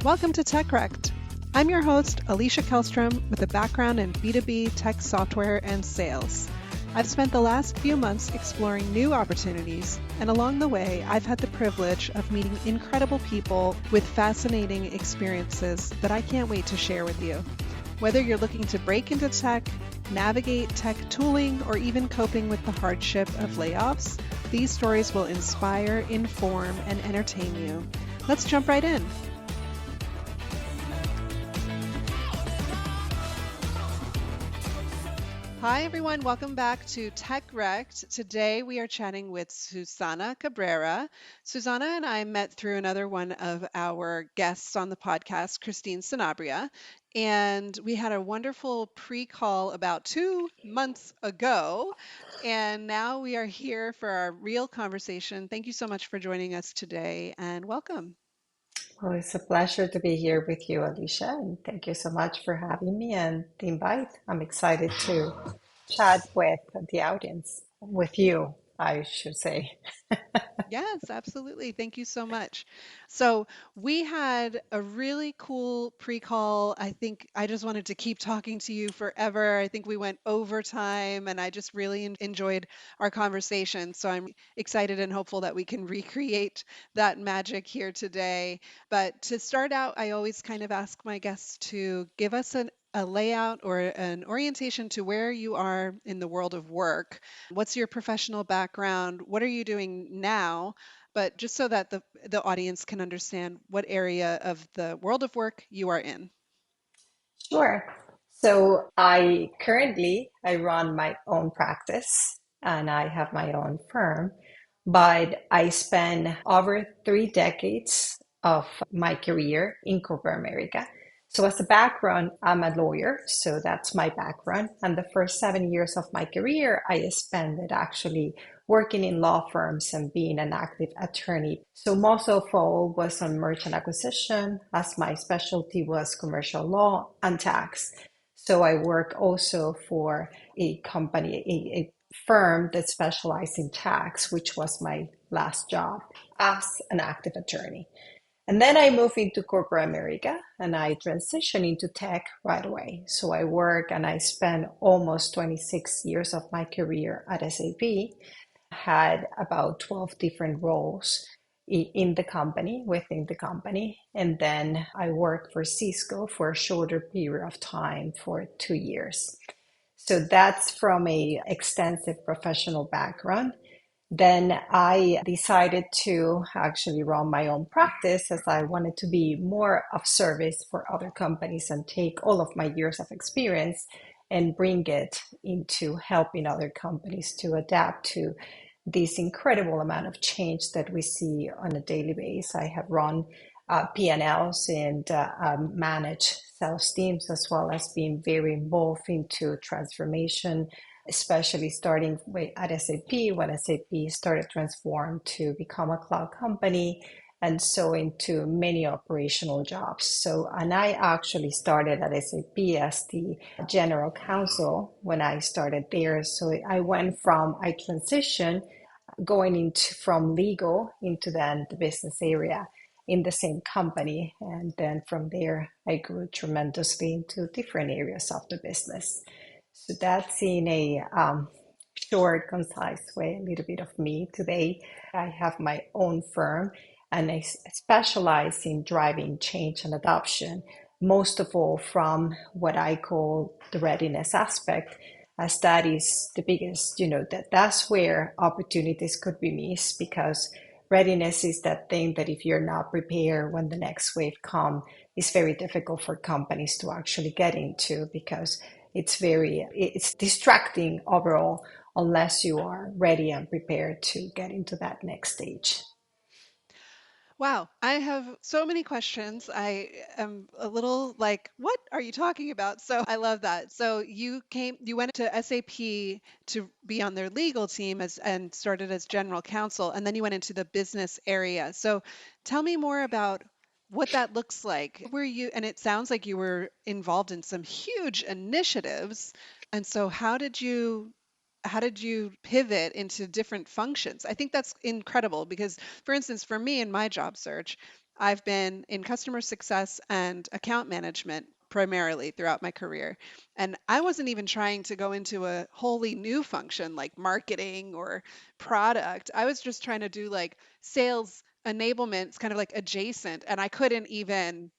Welcome to TechRect. I'm your host, Alicia Kellstrom, with a background in B2B tech software and sales. I've spent the last few months exploring new opportunities, and along the way, I've had the privilege of meeting incredible people with fascinating experiences that I can't wait to share with you. Whether you're looking to break into tech, navigate tech tooling, or even coping with the hardship of layoffs, these stories will inspire, inform, and entertain you. Let's jump right in. Hi, everyone. Welcome back to TechRect. Today, we are chatting with Susana Cabrera. Susana and I met through another one of our guests on the podcast, Christine Sanabria, and we had a wonderful pre-call about 2 months ago, and now we are here for our real conversation. Thank you so much for joining us today, and welcome. Well, it's a pleasure to be here with you, Alicia, and thank you so much for having me and the invite. I'm excited to chat with the audience, with you, I should say. Yes, absolutely. Thank you so much. So, we had a really cool pre-call. I think I just wanted to keep talking to you forever. I think we went overtime and I just really enjoyed our conversation. So, I'm excited and hopeful that we can recreate that magic here today. But to start out, I always kind of ask my guests to give us a layout or an orientation to where you are in the world of work. What's your professional background? What are you doing now? But just so that the audience can understand what area of the world of work you are in. Sure. So I run my own practice and I have my own firm, but I spent over 3 decades of my career in corporate America. So as a background, I'm a lawyer, so that's my background. And the first 7 years of my career, I spent it actually working in law firms and being an active attorney. So most of all was on merchant acquisition, as my specialty was commercial law and tax. So I work also for a company, a firm that specialized in tax, which was my last job as an active attorney. And then I moved into corporate America and I transitioned into tech right away. So I work and I spent almost 26 years of my career at SAP, had about 12 different roles in the company, within the company. And then I worked for Cisco for a shorter period of time for 2 years. So that's from a extensive professional background. Then I decided to actually run my own practice as I wanted to be more of service for other companies and take all of my years of experience and bring it into helping other companies to adapt to this incredible amount of change that we see on a daily basis. I have run P&Ls and managed sales teams as well as being very involved into transformation, especially starting with at SAP when SAP started transform to become a cloud company and so into many operational jobs. So, and I actually started at SAP as the general counsel when I started there. So I transitioned going into from legal into then the business area in the same company. And then from there, I grew tremendously into different areas of the business. So that's in a short, concise way, a little bit of me today. I have my own firm and I specialize in driving change and adoption, most of all from what I call the readiness aspect, as that is the biggest, that's where opportunities could be missed because readiness is that thing that if you're not prepared when the next wave comes, it's very difficult for companies to actually get into because it's distracting overall unless you are ready and prepared to get into that next stage. Wow, I have so many questions. I am a little like, what are you talking about? So I love that. So you went to SAP to be on their legal team and started as general counsel, and then you went into the business area. So tell me more about what that looks like. Were you, and it sounds like you were involved in some huge initiatives. And so how did you pivot into different functions? I think that's incredible because, for instance, for me in my job search, I've been in customer success and account management primarily throughout my career. And I wasn't even trying to go into a wholly new function like marketing or product. I was just trying to do like sales enablements, kind of like adjacent, and I couldn't even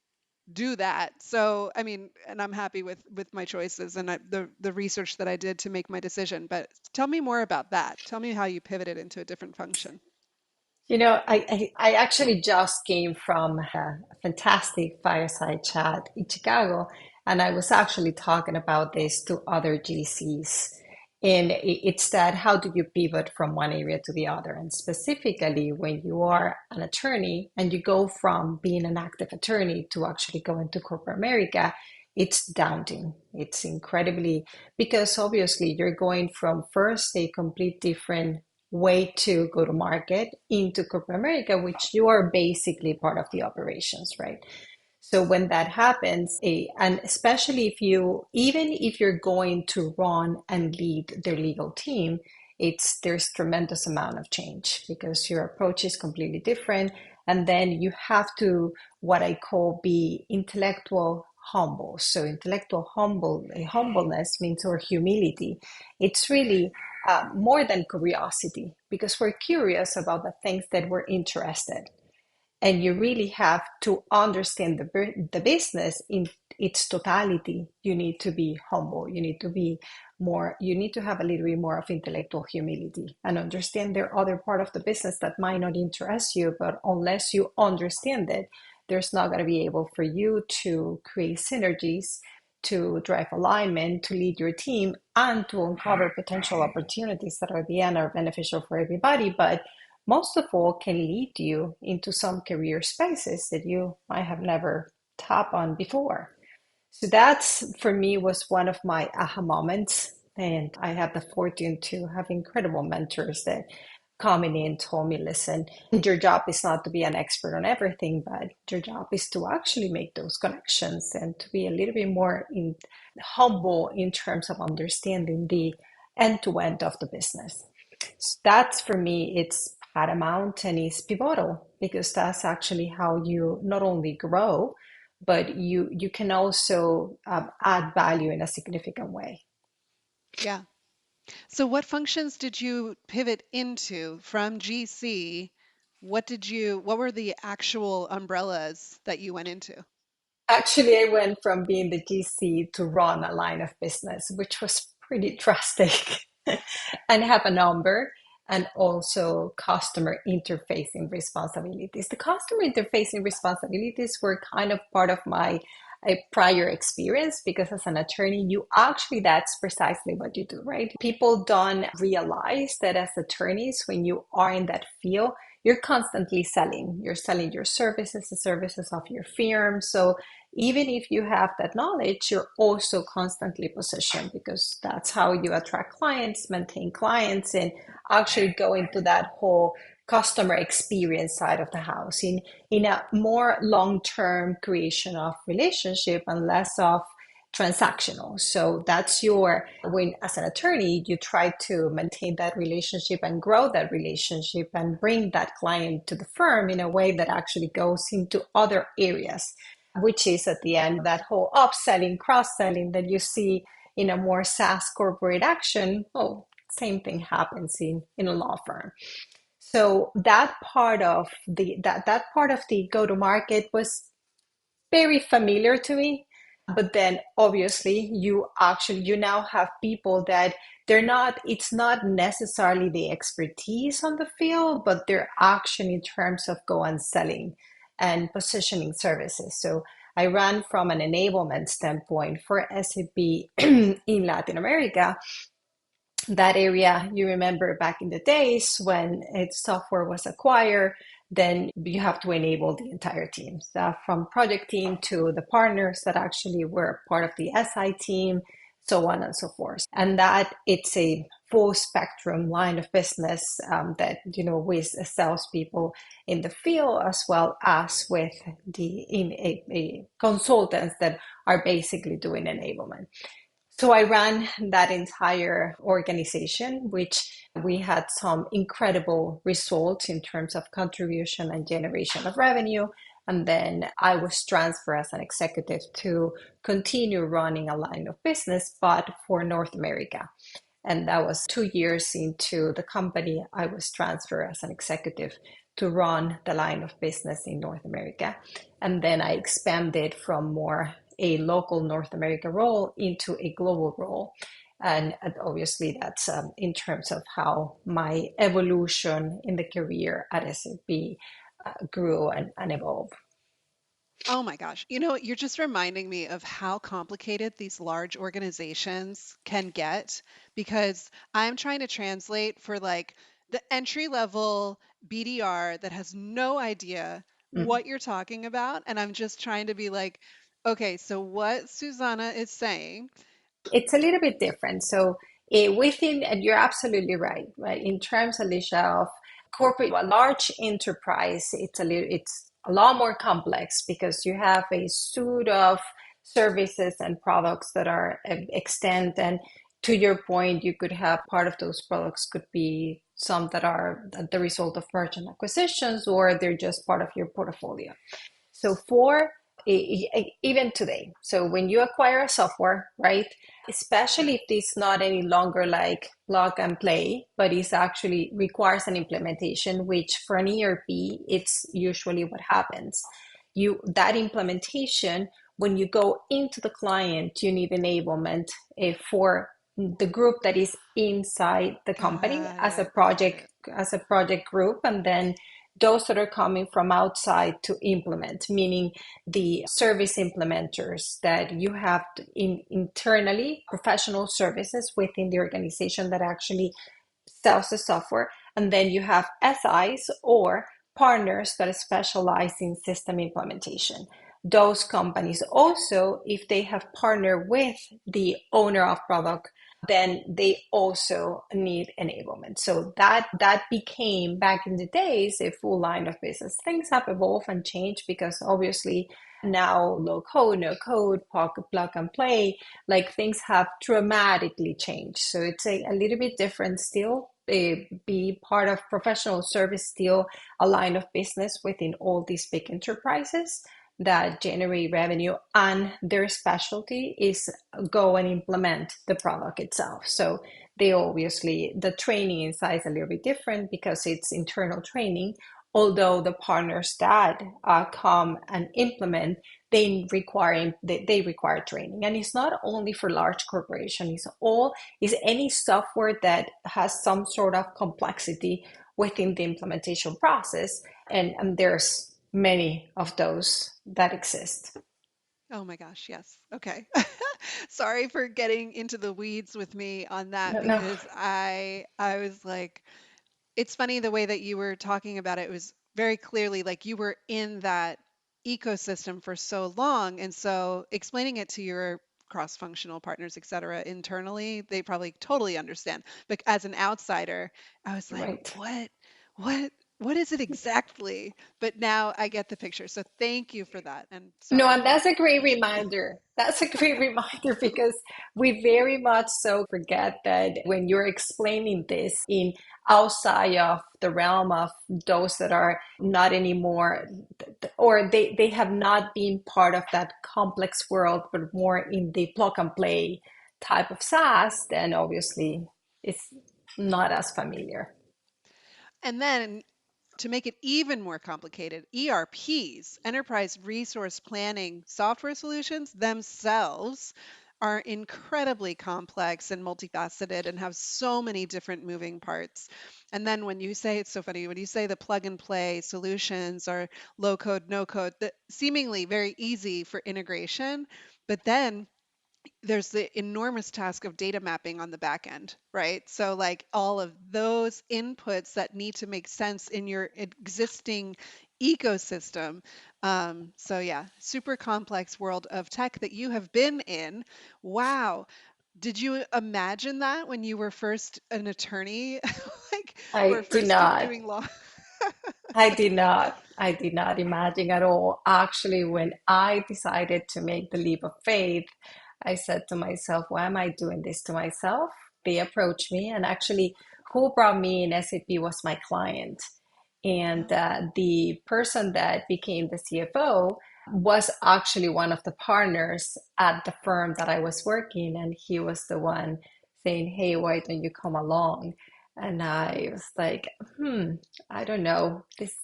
do that. So, I mean, and I'm happy with my choices and the research that I did to make my decision. But tell me more about that. Tell me how you pivoted into a different function. I actually just came from a fantastic fireside chat in Chicago, and I was actually talking about this to other GCs. And it's that how do you pivot from one area to the other? And specifically, when you are an attorney and you go from being an active attorney to actually going to corporate America, it's daunting. It's incredibly, because obviously you're going from first a complete different way to go to market into corporate America, which you are basically part of the operations, right? So when that happens, and especially if you, even if you're going to run and lead their legal team, there's tremendous amount of change because your approach is completely different. And then you have to, what I call, be intellectual humble. So humbleness means, or humility. It's really more than curiosity because we're curious about the things that we're interested, and you really have to understand the business in its totality. You need to be humble. You need to be more, you need to have a little bit more of intellectual humility and understand there are other part of the business that might not interest you, but unless you understand it, there's not going to be able for you to create synergies, to drive alignment, to lead your team, and to uncover potential opportunities that at the end are beneficial for everybody, but most of all can lead you into some career spaces that you might have never tapped on before. So that's, for me, was one of my aha moments. And I have the fortune to have incredible mentors that coming in told me, listen, your job is not to be an expert on everything, but your job is to actually make those connections and to be a little bit more humble in terms of understanding the end to end of the business. So that's, for me, it's paramount and is pivotal because that's actually how you not only grow, but you can also add value in a significant way. Yeah. So what functions did you pivot into from GC? What were the actual umbrellas that you went into? Actually, I went from being the GC to run a line of business, which was pretty drastic, and have a number and also customer interfacing responsibilities. The customer interfacing responsibilities were kind of part of my a prior experience because as an attorney, you actually, that's precisely what you do, right? People don't realize that as attorneys, when you are in that field, you're constantly selling. You're selling your services, the services of your firm. So even if you have that knowledge, you're also constantly positioned because that's how you attract clients, maintain clients, and actually go into that whole customer experience side of the house in a more long-term creation of relationship and less of transactional. So that's your, when as an attorney, you try to maintain that relationship and grow that relationship and bring that client to the firm in a way that actually goes into other areas, which is at the end that whole upselling, cross-selling that you see in a more SaaS corporate action. Oh, same thing happens in a law firm. So that part of that part of the go to market was very familiar to me. But then obviously you now have people that they're not, it's not necessarily the expertise on the field, but their action in terms of go and selling and positioning services. So I ran from an enablement standpoint for SAP in Latin America. That area, you remember back in the days when its software was acquired, then you have to enable the entire team, so from project team to the partners that actually were part of the SI team, so on and so forth. And that it's a full spectrum line of business that, with salespeople in the field as well as with a consultants that are basically doing enablement. So I ran that entire organization, which we had some incredible results in terms of contribution and generation of revenue. And then I was transferred as an executive to continue running a line of business, but for North America. And that was 2 years into the company. I was transferred as an executive to run the line of business in North America. And then I expanded from more a local North America role into a global role. And obviously, that's in terms of how my evolution in the career at SAP grew and evolved. Oh my gosh. You know, you're just reminding me of how complicated these large organizations can get because I'm trying to translate for like the entry level BDR that has no idea Mm. what you're talking about. And I'm just trying to be like, okay, so what Susanna is saying. It's a little bit different. So within, and you're absolutely right, right? In terms, Alicia, of corporate, a large enterprise, it's a lot more complex because you have a suite of services and products that are extend. And to your point, you could have part of those products could be some that are the result of merchant acquisitions, or they're just part of your portfolio. So for even today, so when you acquire a software, right, especially if it's not any longer like plug and play, but it actually requires an implementation, which for an ERP, it's usually what happens. That implementation, when you go into the client, you need enablement for the group that is inside the company Got it. Got it. as a project group, and then those that are coming from outside to implement, meaning the service implementers that you have internally, professional services within the organization that actually sells the software. And then you have SIs or partners that specialize in system implementation. Those companies also, if they have partnered with the owner of product, then they also need enablement. So that became back in the days a full line of business. Things have evolved and changed because obviously now low code, no code, plug and play, like things have dramatically changed. So it's a little bit different still. Be part of professional service, still a line of business within all these big enterprises that generate revenue, and their specialty is go and implement the product itself. So they obviously, the training inside is a little bit different because it's internal training, although the partners that come and implement, they require training. And it's not only for large corporations, is any software that has some sort of complexity within the implementation process, and there's many of those that exist. Oh my gosh, yes. Okay. Sorry for getting into the weeds with me on that No, no. because I was like, it's funny the way that you were talking about it was very clearly like you were in that ecosystem for so long. And so explaining it to your cross-functional partners, et cetera, internally, they probably totally understand. But as an outsider, I was like, Right. what, what is it exactly? But now I get the picture. So thank you for that. And No, sorry and for that's a great reminder. That's a great reminder because we very much so forget that when you're explaining this in outside of the realm of those that are not anymore, or they have not been part of that complex world, but more in the plug and play type of SaaS, then obviously it's not as familiar. and then to make it even more complicated, ERPs, enterprise resource planning software solutions themselves are incredibly complex and multifaceted and have so many different moving parts. And then when you say, it's so funny, when you say the plug and play solutions are low code, no code, seemingly very easy for integration, but then there's the enormous task of data mapping on the back end, right? So, like all of those inputs that need to make sense in your existing ecosystem. So, yeah, super complex world of tech that you have been in. Wow. Did you imagine that when you were first an attorney, like, or I did first not. doing law? I did not. I did not imagine at all. Actually, when I decided to make the leap of faith, I said to myself, why am I doing this to myself? They approached me, and actually, who brought me in SAP was my client. And Oh, the person that became the CFO was actually one of the partners at the firm that I was working, and he was the one saying, "Hey, why don't you come along?" And I was like, I don't know. This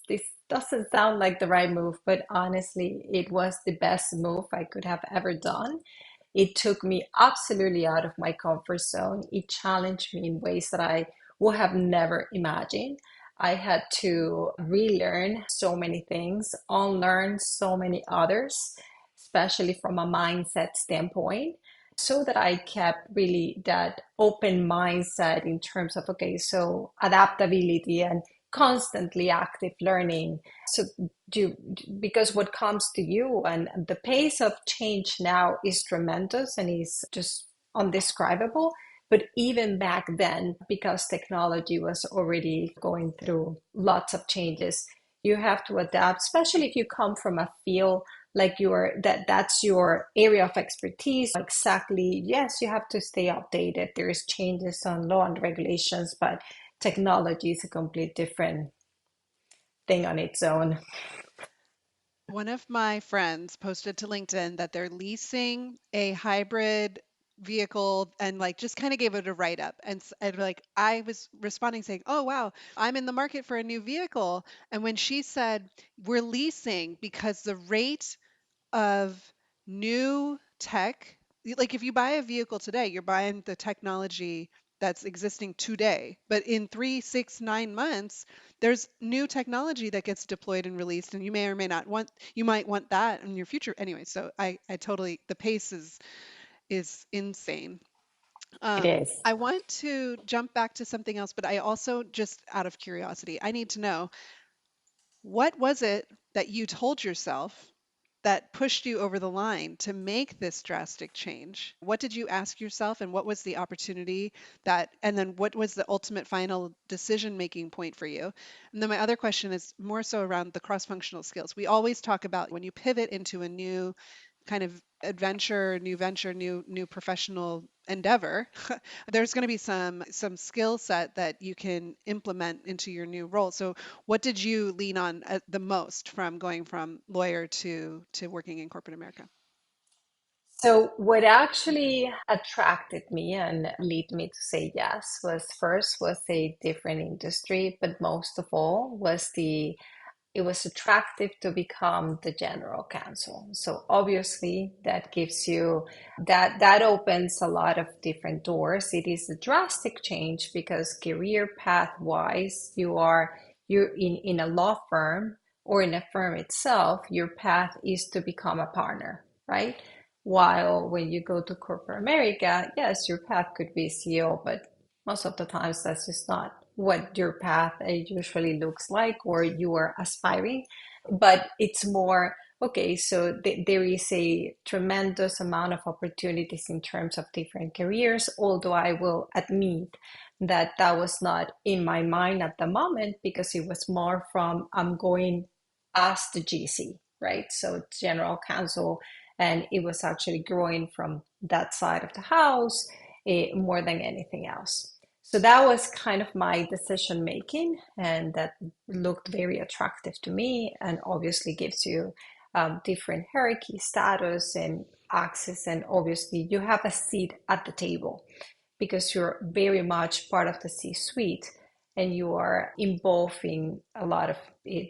doesn't sound like the right move, but honestly, it was the best move I could have ever done. It took me absolutely out of my comfort zone. It challenged me in ways that I would have never imagined. I had to relearn so many things, unlearn so many others, especially from a mindset standpoint, so that I kept really that open mindset in terms of, okay, so adaptability and constantly active learning. So do because what comes to you and the pace of change now is tremendous and is just undescribable. But even back then, because technology was already going through lots of changes, you have to adapt, especially if you come from a field like that's your area of expertise. Exactly, yes, you have to stay updated. There's changes on law and regulations, but technology is a complete different thing on its own. one of my friends posted to LinkedIn that they're leasing a hybrid vehicle and like just kind of gave it a write up. And like I was responding saying, "Oh wow, I'm in the market for a new vehicle." And when she said, "We're leasing because the rate of new tech, like if you buy a vehicle today, you're buying the technology that's existing today. But in 3, 6, 9 months, there's new technology that gets deployed and released, and you may or may not want, you might want that in your future. Anyway, so I totally, the pace is insane. It is. I want to jump back to something else, but I also just out of curiosity, I need to know what was it that you told yourself that pushed you over the line to make this drastic change? What did you ask yourself, and what was the opportunity that, and then what was the ultimate final decision making point for you? And then my other question is more so around the cross functional skills. We always talk about when you pivot into a new kind of adventure, new venture, new professional endeavor, there's going to be some skill set that you can implement into your new role. So what did you lean on the most from going from lawyer to working in corporate America? So, what actually attracted me and led me to say yes was first was a different industry, but most of all was the it was attractive to become the general counsel. So obviously that gives you that opens a lot of different doors. It is a drastic change because career path wise, you're in a law firm or in a firm itself, your path is to become a partner, right? While when you go to corporate America, yes, your path could be CEO, but most of the times that's just not what your path usually looks like or you are aspiring. But it's more, okay, so there is a tremendous amount of opportunities in terms of different careers, although I will admit that that was not in my mind at the moment because it was more from I'm going as the GC, right? So general counsel, and it was actually growing from that side of the house more than anything else. So that was kind of my decision making, and that looked very attractive to me, and obviously gives you different hierarchy status and access, and obviously you have a seat at the table because you're very much part of the C-suite and you are involved in a lot of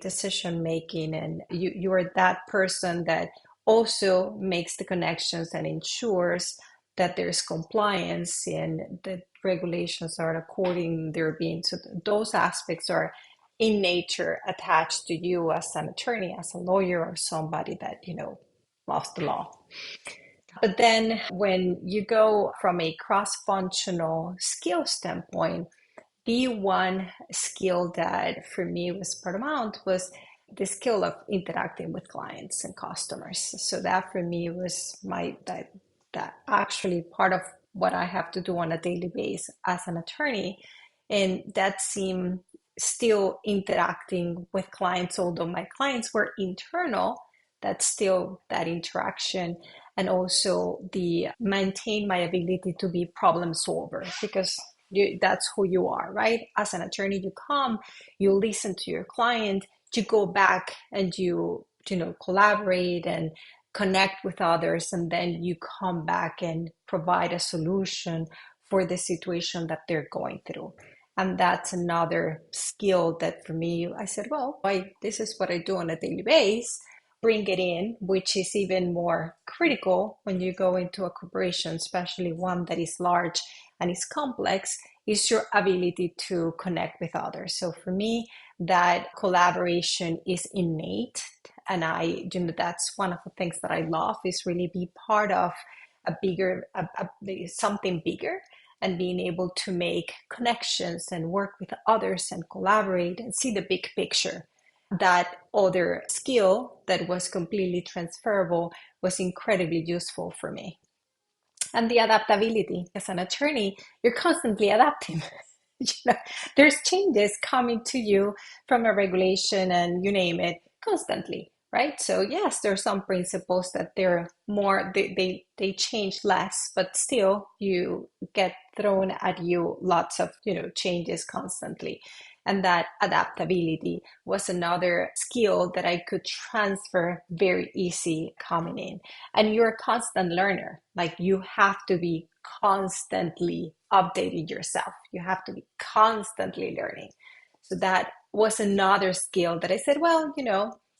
decision making, and you are that person that also makes the connections and ensures that there's compliance and the regulations are according they're being, so those aspects are in nature attached to you as an attorney, as a lawyer, or somebody that loves the law. Got But it. then when you go from a cross-functional skill standpoint, the one skill that for me was paramount was the skill of interacting with clients and customers. So that for me was that actually part of what I have to do on a daily basis as an attorney. And that seemed still interacting with clients, although my clients were internal, that's still that interaction and also the maintain my ability to be problem solver because That's who you are, right? As an attorney, you come, you listen to your client, you go back and you collaborate and connect with others, and then you come back and provide a solution for the situation that they're going through. And that's another skill that for me, I said, well, this is what I do on a daily basis. Bring it in, which is even more critical when you go into a corporation, especially one that is large and is complex, is your ability to connect with others. So for me, that collaboration is innate. And that's one of the things that I love, is really be part of something bigger, and being able to make connections and work with others and collaborate and see the big picture. That other skill that was completely transferable was incredibly useful for me. And the adaptability, as an attorney, you're constantly adapting. you know, there's changes coming to you from a regulation and you name it constantly, right? So yes, there are some principles that they're more they change less, but still you get thrown at you lots of changes constantly. And that adaptability was another skill that I could transfer very easy coming in. And you're a constant learner. Like, you have to be constantly updating yourself. You have to be constantly learning. So that was another skill that I said, well,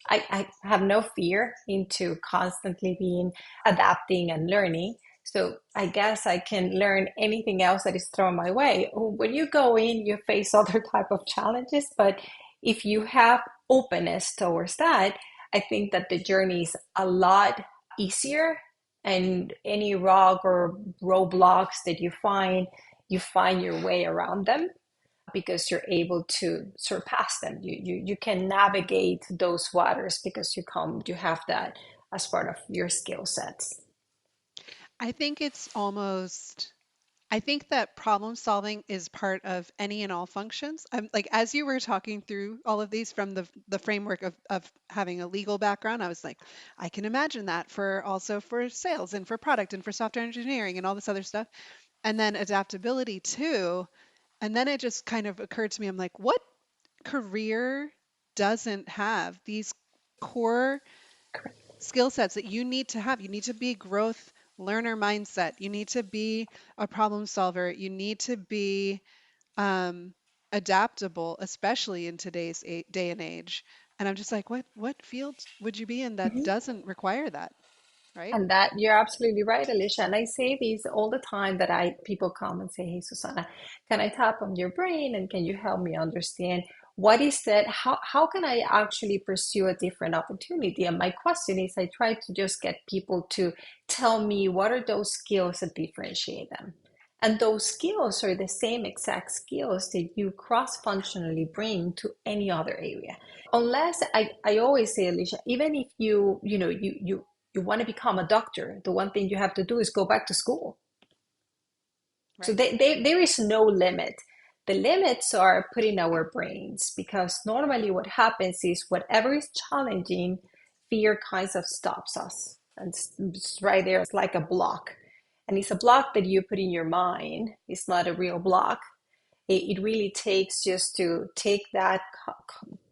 I have no fear into constantly being adapting and learning. So I guess I can learn anything else that is thrown my way. When you go in, you face other type of challenges, but if you have openness towards that, I think that the journey is a lot easier, and any rock or roadblocks that you find your way around them because you're able to surpass them. You can navigate those waters because you have that as part of your skill sets. I think it's almost I think that problem solving is part of any and all functions. I'm like, as you were talking through all of these from the framework of having a legal background, I was like, I can imagine that for also for sales and for product and for software engineering and all this other stuff. And then adaptability too. And then it just kind of occurred to me, I'm like, what career doesn't have these core skill sets that you need to have? You need to be growth learner mindset. You need to be a problem solver. You need to be um, adaptable, especially in today's day and age. And I'm just like, what field would you be in that doesn't require that, right? And that you're absolutely right, Alicia. And I say these all the time, that I people come and say, "Hey, Susana, can I tap on your brain and can you help me understand what is that? How can I actually pursue a different opportunity?" And my question is, I try to just get people to tell me what are those skills that differentiate them. And those skills are the same exact skills that you cross-functionally bring to any other area. Unless I always say, Alicia, even if you want to become a doctor, the one thing you have to do is go back to school. So Right. there is no limit. The limits are put in our brains, because normally what happens is whatever is challenging, fear kinds of stops us. And it's right there. It's like a block. And it's a block that you put in your mind. It's not a real block. It really takes just to take that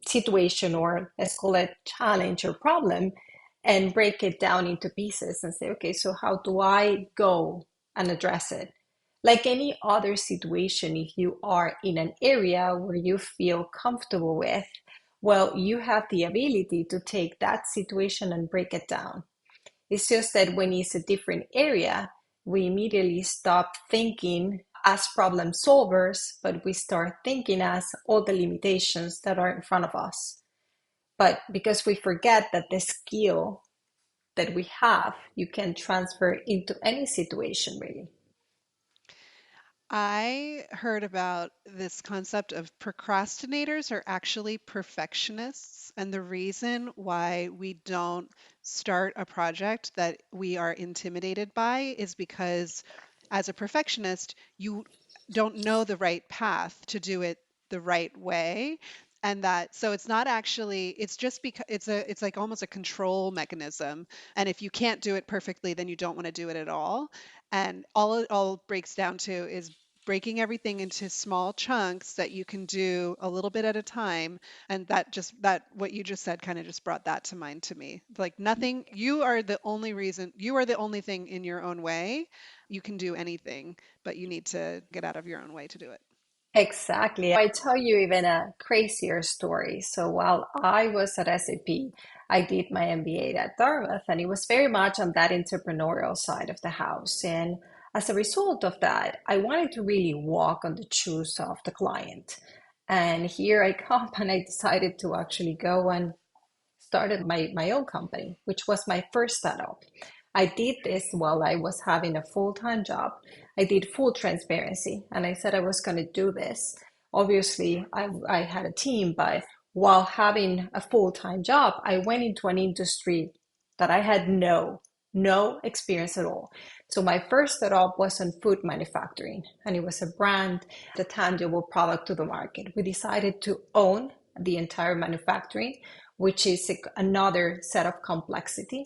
situation, or let's call it challenge or problem, and break it down into pieces and say, okay, so how do I go and address it? Like any other situation, if you are in an area where you feel comfortable with, well, you have the ability to take that situation and break it down. It's just that when it's a different area, we immediately stop thinking as problem solvers, but we start thinking as all the limitations that are in front of us. But because we forget that the skill that we have, you can transfer into any situation, really. I heard about this concept of procrastinators are actually perfectionists. And the reason why we don't start a project that we are intimidated by is because, as a perfectionist, you don't know the right path to do it the right way. And that, so it's not actually, it's just because it's like almost a control mechanism. And if you can't do it perfectly, then you don't want to do it at all. And all it all breaks down to is breaking everything into small chunks that you can do a little bit at a time. And that what you just said kind of just brought that to mind to me. Like nothing, you are the only reason, you are the only thing in your own way. You can do anything, but you need to get out of your own way to do it. Exactly. I tell you even a crazier story. So while I was at SAP, I did my MBA at Dartmouth, and it was very much on that entrepreneurial side of the house. And as a result of that, I wanted to really walk on the shoes of the client. And here I come, and I decided to actually go and started my own company, which was my first startup. I did this while I was having a full-time job. I did full transparency, and I said I was going to do this. Obviously, I had a team, but while having a full-time job, I went into an industry that I had no experience at all. So my first startup was in food manufacturing, and it was a brand, the tangible product to the market. We decided to own the entire manufacturing, which is another set of complexity.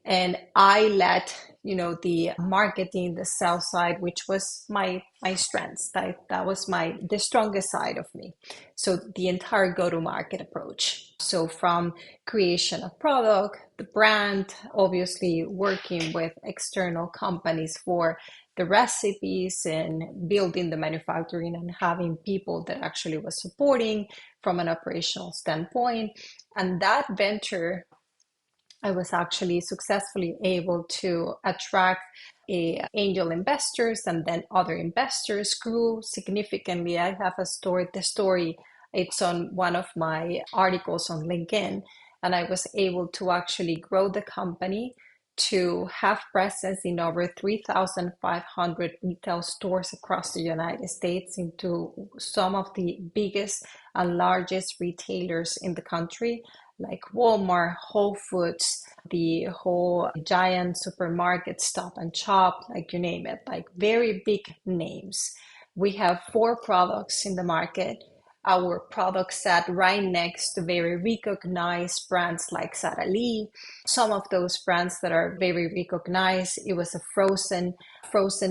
And I led, the marketing, the sales side, which was my strengths. That was the strongest side of me. So the entire go-to-market approach. So from creation of product, the brand, obviously working with external companies for the recipes and building the manufacturing and having people that actually was supporting from an operational standpoint. And that venture, I was actually successfully able to attract angel investors, and then other investors grew significantly. I have a story, the story, it's on one of my articles on LinkedIn, and I was able to actually grow the company to have presence in over 3,500 retail stores across the United States, into some of the biggest and largest retailers in the country, like Walmart, Whole Foods, the whole giant supermarket, Stop and Shop, like you name it, like very big names. We have four products in the market. Our products sat right next to very recognized brands like Sara Lee. Some of those brands that are very recognized, it was a frozen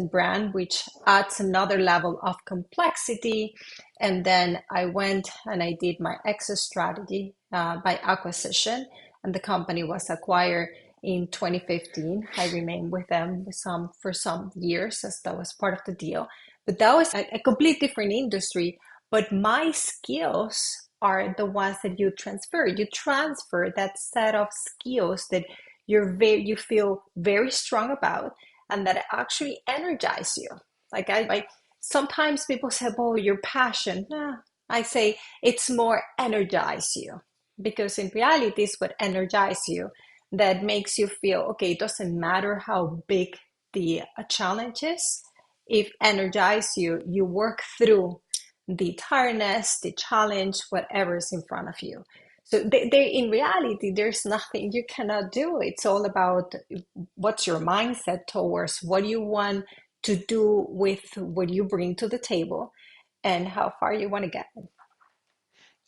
brand, which adds another level of complexity. And then I went and I did my exit strategy by acquisition, and the company was acquired in 2015. I remained with them for some years, as that was part of the deal. But that was a complete different industry. But my skills are the ones that you transfer. You transfer that set of skills that you feel very strong about, and that actually energize you. Like sometimes people say, "Oh, your passion." Nah, I say it's more energize you, because in reality, it's what energize you that makes you feel okay. It doesn't matter how big the challenge is. If energize you, you work through the tiredness, the challenge, whatever is in front of you. So in reality, there's nothing you cannot do. It's all about what's your mindset towards what you want to do with what you bring to the table and how far you want to get.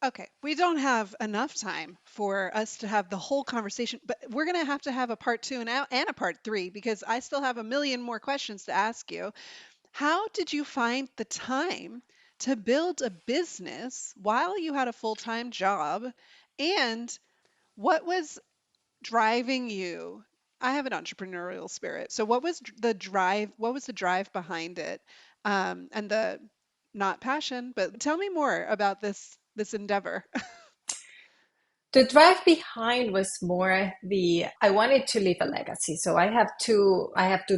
Okay, we don't have enough time for us to have the whole conversation, but we're going to have a part two and a part three, because I still have a million more questions to ask you. How did you find the time to build a business while you had a full-time job? And what was driving you? I have an entrepreneurial spirit. So what was the drive? What was the drive behind it? And the not passion, but tell me more about this endeavor. The drive behind was more I wanted to leave a legacy. So I have two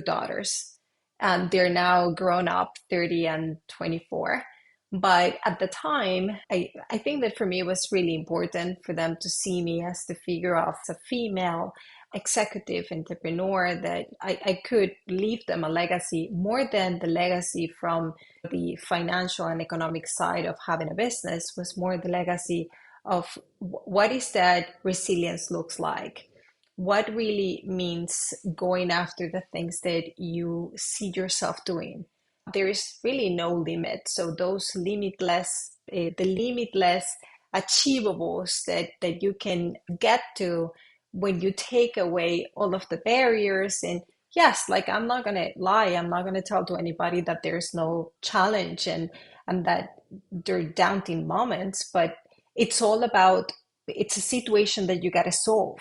daughters, and they're now grown up, 30 and 24. But at the time, I think that for me it was really important for them to see me as the figure of a female executive entrepreneur, that I could leave them a legacy more than the legacy from the financial and economic side of having a business, was more the legacy of what is that resilience looks like, what really means going after the things that you see yourself doing. There is really no limit. So those the limitless achievables that you can get to when you take away all of the barriers, and yes, like I'm not gonna lie, I'm not gonna tell to anybody that there's no challenge and that there are daunting moments, but it's all about it's a situation that you gotta solve.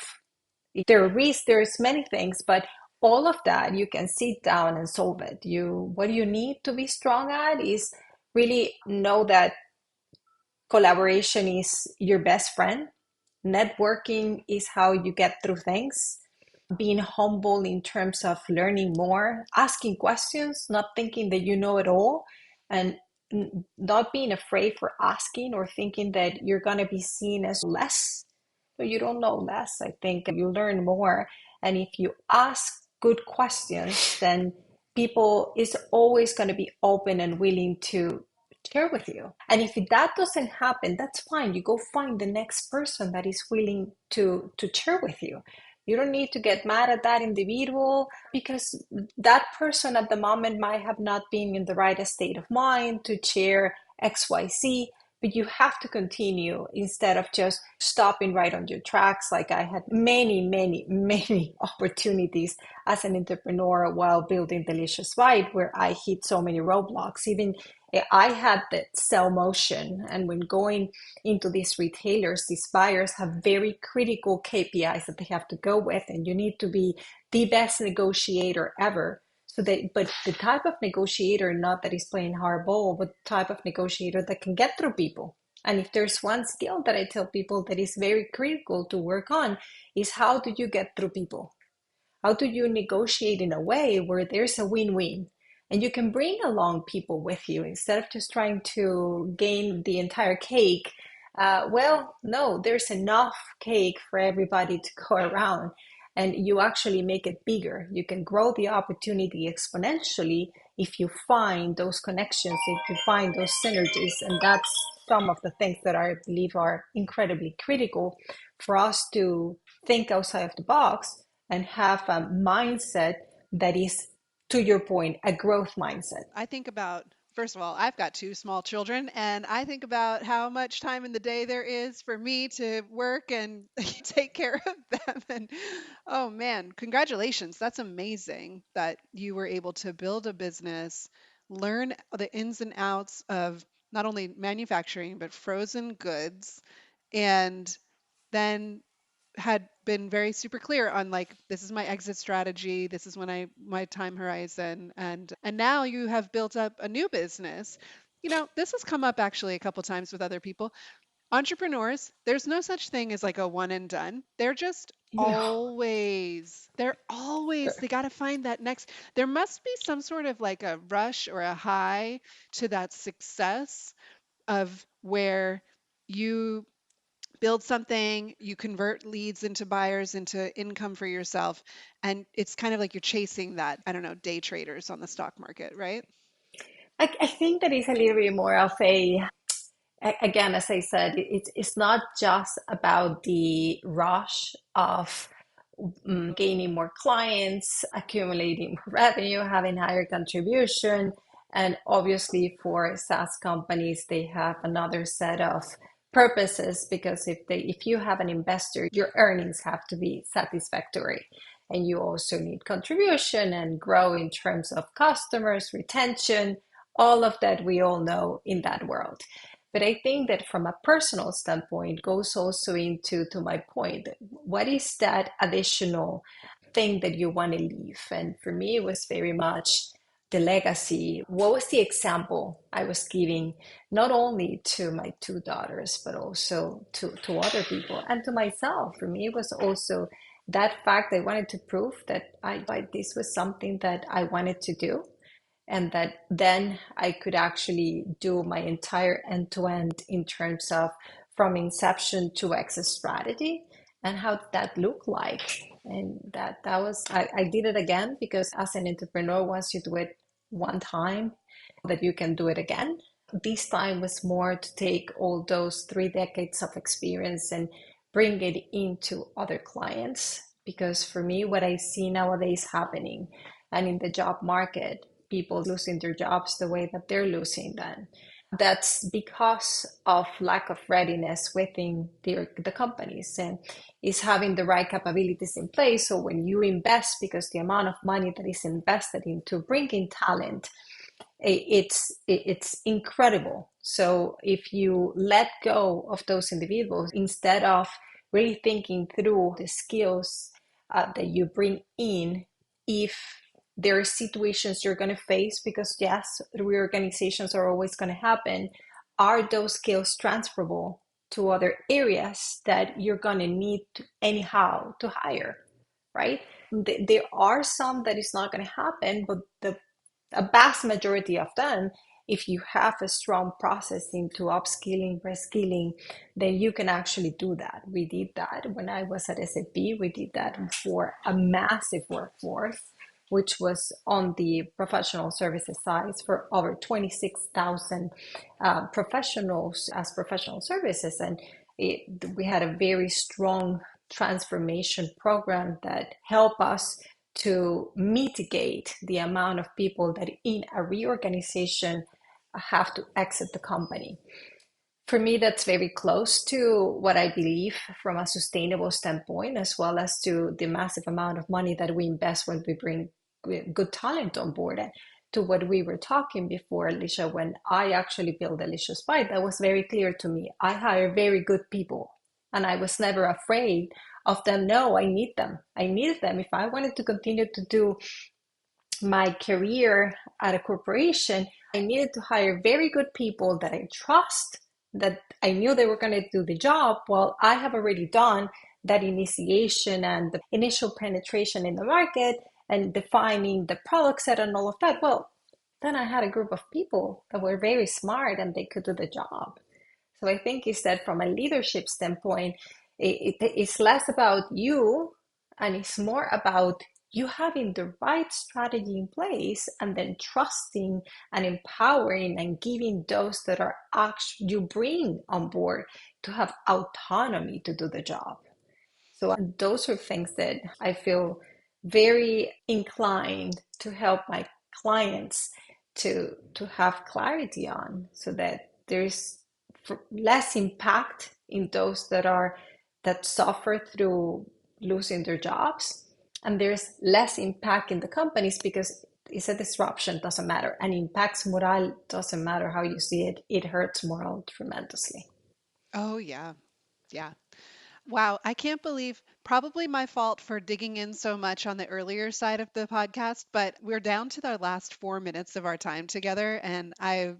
There are risks, there's many things, but all of that you can sit down and solve it. You what you need to be strong at is really know that collaboration is your best friend. Networking is how you get through things. Being humble in terms of learning more, asking questions, not thinking that you know it all, and not being afraid for asking or thinking that you're going to be seen as less. But you don't know less. I think you learn more. And if you ask good questions, then people is always going to be open and willing to share with you. And if that doesn't happen, that's fine. You go find the next person that is willing to share with you. You don't need to get mad at that individual because that person at the moment might have not been in the right state of mind to share XYZ, but you have to continue instead of just stopping right on your tracks. Like I had many opportunities as an entrepreneur while building Delicious Bite where I hit so many roadblocks. Even I had that sell motion, and when going into these retailers, these buyers have very critical KPIs that they have to go with, and you need to be the best negotiator ever. So they, but the type of negotiator, not that is playing hardball, but the type of negotiator that can get through people. And if there's one skill that I tell people that is very critical to work on, is how do you get through people? How do you negotiate in a way where there's a win-win? And you can bring along people with you instead of just trying to gain the entire cake. Well, no, there's enough cake for everybody to go around, and you actually make it bigger. You can grow the opportunity exponentially if you find those connections, if you find those synergies. And that's some of the things that I believe are incredibly critical for us to think outside of the box and have a mindset that is, to your point, a growth mindset. I think about, first of all, I've got two small children, and I think about how much time in the day there is for me to work and take care of them. And oh man, congratulations. That's amazing that you were able to build a business, learn the ins and outs of not only manufacturing, but frozen goods, and then had been very super clear on like this is my exit strategy, this is when I my time horizon, and now you have built up a new business. You know, this has come up actually a couple times with other people. Entrepreneurs, there's no such thing as like a one and done. No. They're always they got to find that next. There must be some sort of like a rush or a high to that success of where you build something, you convert leads into buyers, into income for yourself. And it's kind of like you're chasing that, I don't know, day traders on the stock market, right? I think that is a little bit more of again, as I said, it's not just about the rush of gaining more clients, accumulating more revenue, having higher contribution. And obviously for SaaS companies, they have another set of purposes because if you have an investor, your earnings have to be satisfactory. And you also need contribution and grow in terms of customers, retention, all of that we all know in that world. But I think that from a personal standpoint goes also into to my point. What is that additional thing that you want to leave? And for me, it was very much the legacy. What was the example I was giving, not only to my two daughters, but also to other people and to myself? For me, it was also that fact I wanted to prove that this was something that I wanted to do and that then I could actually do my entire end to end in terms of from inception to exit strategy and how did that look like. And that was I did it again because as an entrepreneur, once you do it one time, that you can do it again. This time was more to take all those 3 decades of experience and bring it into other clients. Because for me, what I see nowadays happening and in the job market, people losing their jobs the way that they're losing them. That's because of lack of readiness within the companies, and is having the right capabilities in place. So when you invest, because the amount of money that is invested into bringing talent, it's incredible. So if you let go of those individuals instead of really thinking through the skills that you bring in, if there are situations you're going to face, because yes, reorganizations are always going to happen, are those skills transferable to other areas that you're going to need to, anyhow, to hire, right? There are some that is not going to happen, but a vast majority of them, if you have a strong process into upskilling, reskilling, then you can actually do that. We did that when I was at SAP. We did that for a massive workforce, which was on the professional services side for over 26,000 professionals as professional services. And we had a very strong transformation program that helped us to mitigate the amount of people that in a reorganization have to exit the company. For me, that's very close to what I believe from a sustainable standpoint, as well as to the massive amount of money that we invest when we bring good talent on board. And to what we were talking before, Alicia, when I actually built Alicia's Bite, that was very clear to me. I hire very good people, and I was never afraid of them. No, I need them. I needed them. If I wanted to continue to do my career at a corporation, I needed to hire very good people that I trust, that I knew they were going to do the job. Well, I have already done that initiation and the initial penetration in the market and defining the product set and all of that. Well, then I had a group of people that were very smart and they could do the job. So I think is that from a leadership standpoint, it's less about you and it's more about you having the right strategy in place and then trusting and empowering and giving those that are actually you bring on board to have autonomy to do the job. So those are things that I feel very inclined to help my clients to have clarity on, so that there's less impact in those that suffer through losing their jobs, and there's less impact in the companies because it's a disruption, doesn't matter, and impacts morale, doesn't matter how you see it, it hurts morale tremendously. Oh, yeah. Yeah. Wow, I can't believe probably my fault for digging in so much on the earlier side of the podcast, but we're down to the last 4 minutes of our time together, and I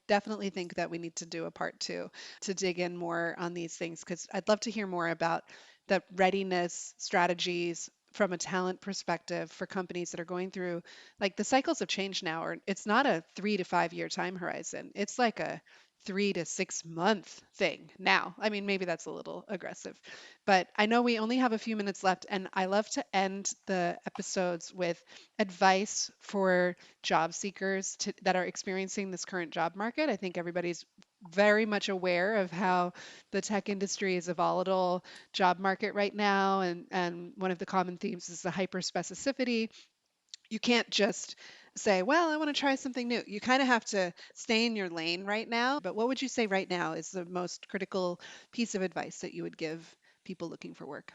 definitely think that we need to do a part two to dig in more on these things because I'd love to hear more about the readiness strategies from a talent perspective for companies that are going through like the cycles of change now, or it's not a 3 to 5 year time horizon. It's like a 3 to 6 month thing now. I mean, maybe that's a little aggressive, but I know we only have a few minutes left, and I love to end the episodes with advice for job seekers that are experiencing this current job market. I think everybody's very much aware of how the tech industry is a volatile job market right now, and one of the common themes is the hyper specificity. You can't just say, well, I want to try something new. You kind of have to stay in your lane right now. But what would you say right now is the most critical piece of advice that you would give people looking for work?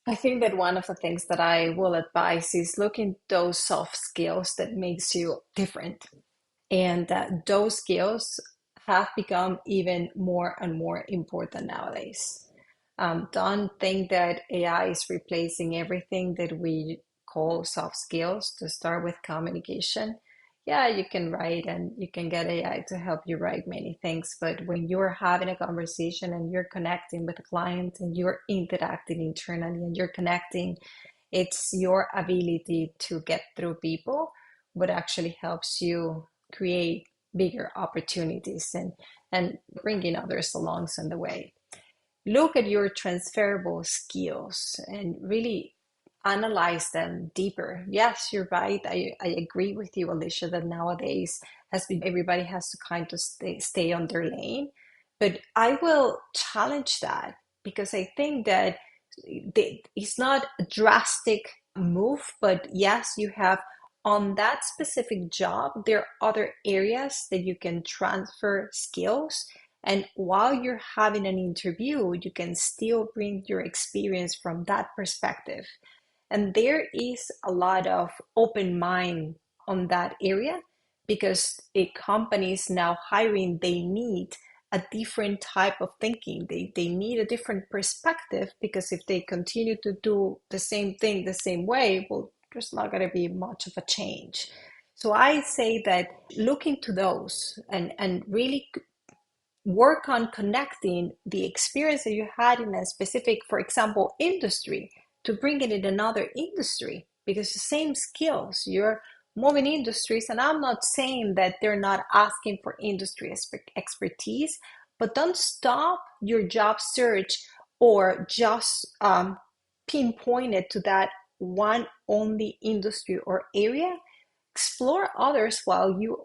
I think that one of the things that I will advise is looking those soft skills that makes you different, and that those skills have become even more and more important nowadays. Don't think that AI is replacing everything that we call soft skills. To start with communication, yeah, you can write and you can get AI to help you write many things, but when you're having a conversation and you're connecting with a client and you're interacting internally and you're connecting, it's your ability to get through people what actually helps you create bigger opportunities and bringing others along on the way. Look at your transferable skills and really analyze them deeper. Yes, you're right. I agree with you, Alicia, that nowadays has been everybody has to kind of stay on their lane. But I will challenge that because I think that it's not a drastic move, but yes, you have on that specific job, there are other areas that you can transfer skills. And while you're having an interview, you can still bring your experience from that perspective. And there is a lot of open mind on that area because a companies now hiring, they need a different type of thinking. They need a different perspective because if they continue to do the same thing the same way, well, there's not going to be much of a change. So I say that look into those and really work on connecting the experience that you had in a specific, for example, industry to bring it in another industry because the same skills, you're moving industries. And I'm not saying that they're not asking for industry expertise, but don't stop your job search or just pinpoint it to that one only industry or area. Explore others while you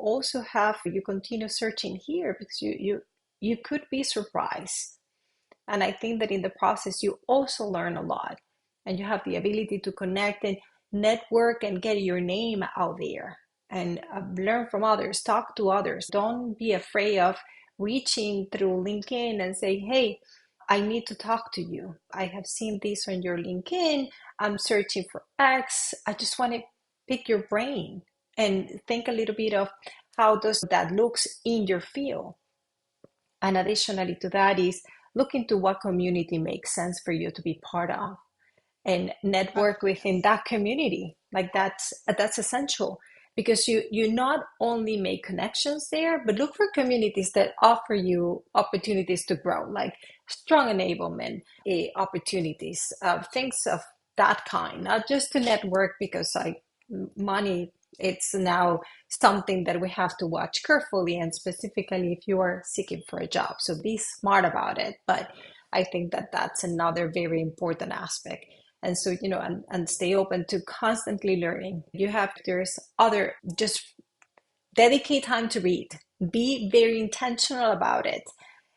continue searching here because you could be surprised. And I think that in the process, you also learn a lot and you have the ability to connect and network and get your name out there and learn from others, talk to others. Don't be afraid of reaching through LinkedIn and say, hey, I need to talk to you. I have seen this on your LinkedIn. I'm searching for X. I just want to pick your brain and think a little bit of how does that looks in your field. And additionally to that is look into what community makes sense for you to be part of and Uh, network within that community. Like that's essential because you not only make connections there, but look for communities that offer you opportunities to grow, like strong enablement opportunities, things of that kind, not just to network because like money, it's now something that we have to watch carefully and specifically if you are seeking for a job. So be smart about it. But I think that that's another very important aspect. And so, and stay open to constantly learning. There's other, just dedicate time to read. Be very intentional about it.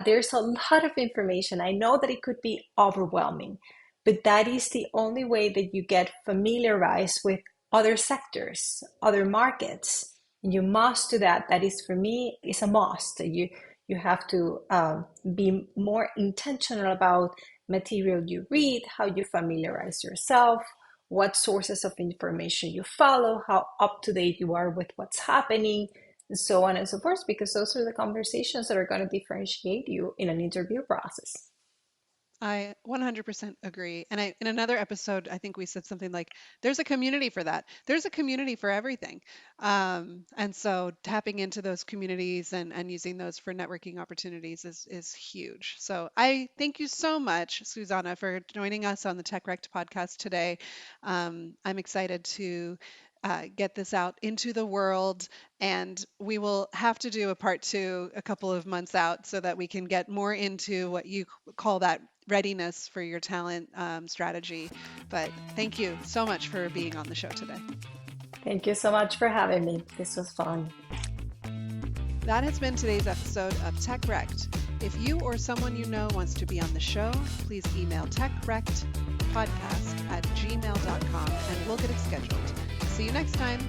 There's a lot of information. I know that it could be overwhelming, but that is the only way that you get familiarized with other sectors, other markets. You must do that. That is, for me, is a must. You have to be more intentional about material you read, how you familiarize yourself, what sources of information you follow, how up to date you are with what's happening, and so on and so forth, because those are the conversations that are going to differentiate you in an interview process. I 100% agree. And in another episode, I think we said something like, there's a community for that. There's a community for everything. And so tapping into those communities and using those for networking opportunities is huge. So I thank you so much, Susanna, for joining us on the Tech Rect podcast today. I'm excited to get this out into the world. And we will have to do a part two a couple of months out so that we can get more into what you call that readiness for your talent strategy. But thank you so much for being on the show today. Thank you so much for having me. This was fun. That has been today's episode of Tech Rect. If you or someone you know wants to be on the show, please email techrectpodcast@gmail.com and we'll get it scheduled. See you next time.